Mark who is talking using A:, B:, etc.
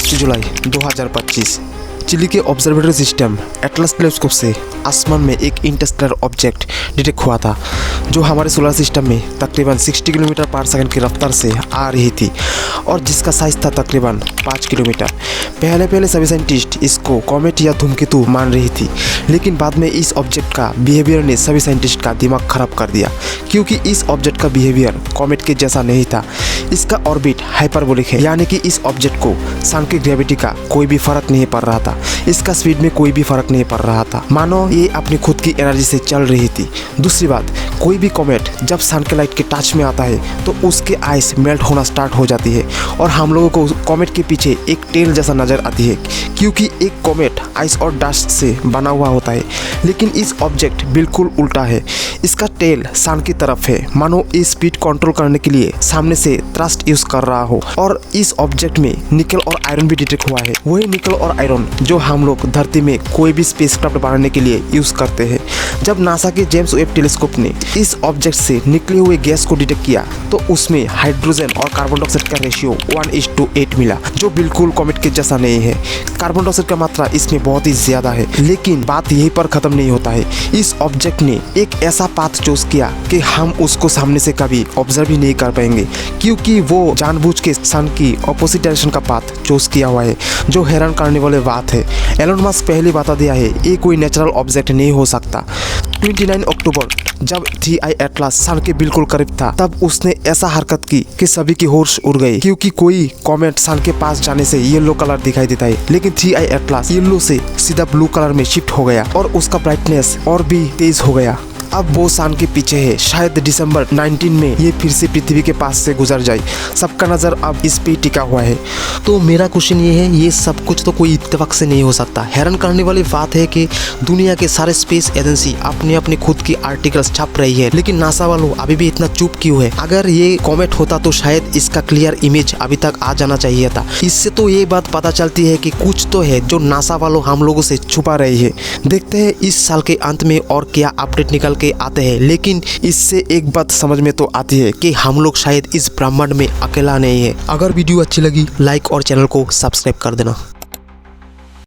A: 5 जुलाई 2025 chilli के observatory system Atlas telescope से आसमान में एक इंटरस्टेलर ऑब्जेक्ट डिटेक्ट हुआ था जो हमारे सोलर सिस्टम में तकरीबन 60 किलोमीटर पर सेकंड की रफ्तार से आ रही थी और जिसका साइज था तकरीबन 5 किलोमीटर। पहले सभी साइंटिस्ट इसको कॉमेट या धूमकेतु मान रही थी, लेकिन बाद में इस ऑब्जेक्ट का बिहेवियर ने सभी साइंटिस्ट का दिमाग खराब कर दिया, क्योंकि इस ऑब्जेक्ट का बिहेवियर कॉमेट के जैसा नहीं था। इसका ऑर्बिट हाइपरबोलिक है, यानी कि इस ऑब्जेक्ट को सन की ग्रेविटी का कोई भी फर्क नहीं पड़ रहा था, इसका स्पीड में कोई भी फर्क नहीं पड़ रहा था, मानो ये अपनी खुद की एनर्जी से चल रही थी। दूसरी बात, कोई भी कॉमेट जब सन के लाइट के टच में आता है तो उसके आइस मेल्ट होना स्टार्ट हो जाती है और हम लोगों को कॉमेट के पीछे एक टेल जैसा नजर आती है, क्योंकि एक कॉमेट आइस और डस्ट से बना हुआ होता है। लेकिन इस ऑब्जेक्ट बिल्कुल उल्टा है, इसका टेल सन की तरफ है, मानो इस स्पीड कंट्रोल करने के लिए सामने से थ्रस्ट यूज कर रहा हो। और इस ऑब्जेक्ट में निकल और आयरन भी डिटेक्ट हुआ है, वही निकल और आयरन जो हम लोग धरती में कोई भी स्पेसक्राफ्ट बनाने के लिए यूज करते हैं। जब नासा के जेम्स वेब टेलीस्कोप ने इस ऑब्जेक्ट से निकले हुए गैस को डिटेक्ट किया तो उसमें हाइड्रोजन और कार्बन डाइऑक्साइड का रेशियो 1:8 मिला, जो बिल्कुल कॉमेट के जैसा नहीं है। कार्बन डाइऑक्साइड का मात्रा इसमें बहुत ही ज्यादा है। लेकिन बात यहीं पर खत्म नहीं होता है, इस ऑब्जेक्ट ने एक ऐसा पाथ चूज किया कि हम उसको सामने से कभी ऑब्जर्व ही नहीं कर पाएंगे, क्योंकि वो जानबूझ के सन की ऑपोजिट डायरेक्शन का पाथ चूज किया हुआ है, जो हैरान करने वाली बात है। एलन मस्क पहले बता दिया है ये कोई नेचुरल ऑब्जेक्ट नहीं हो सकता। 29 अक्टूबर जब 3I एटलस सन के बिल्कुल करीब था, तब उसने ऐसा हरकत की कि सभी की होश उड़ गई, क्योंकि कोई कॉमेट सन के पास जाने से येलो कलर दिखाई देता है, लेकिन 3I एटलस येलो से सीधा ब्लू कलर में शिफ्ट हो गया और उसका ब्राइटनेस और भी तेज हो गया। अब वो सन के पीछे है, शायद दिसंबर 19 में ये फिर से पृथ्वी के पास से गुजर जाए। सबका नज़र अब इस पे टिका हुआ है। तो मेरा क्वेश्चन ये है, ये सब कुछ तो कोई इत्तेफाक से नहीं हो सकता। हैरान करने वाली बात है कि दुनिया के सारे स्पेस एजेंसी अपने अपने खुद की आर्टिकल्स छाप रही है, लेकिन नासा वालों अभी भी इतना चुप क्यों है? अगर ये कॉमेट होता तो शायद इसका क्लियर इमेज अभी तक आ जाना चाहिए था। इससे तो ये बात पता चलती है कि कुछ तो है जो नासा वालों हम लोगों से छुपा रही है। देखते हैं इस साल के अंत में और क्या अपडेट निकल आते हैं। लेकिन इससे एक बात समझ में तो आती है कि हम लोग शायद इस ब्रह्मांड में अकेला नहीं है। अगर वीडियो अच्छी लगी लाइक और चैनल को सब्सक्राइब कर देना।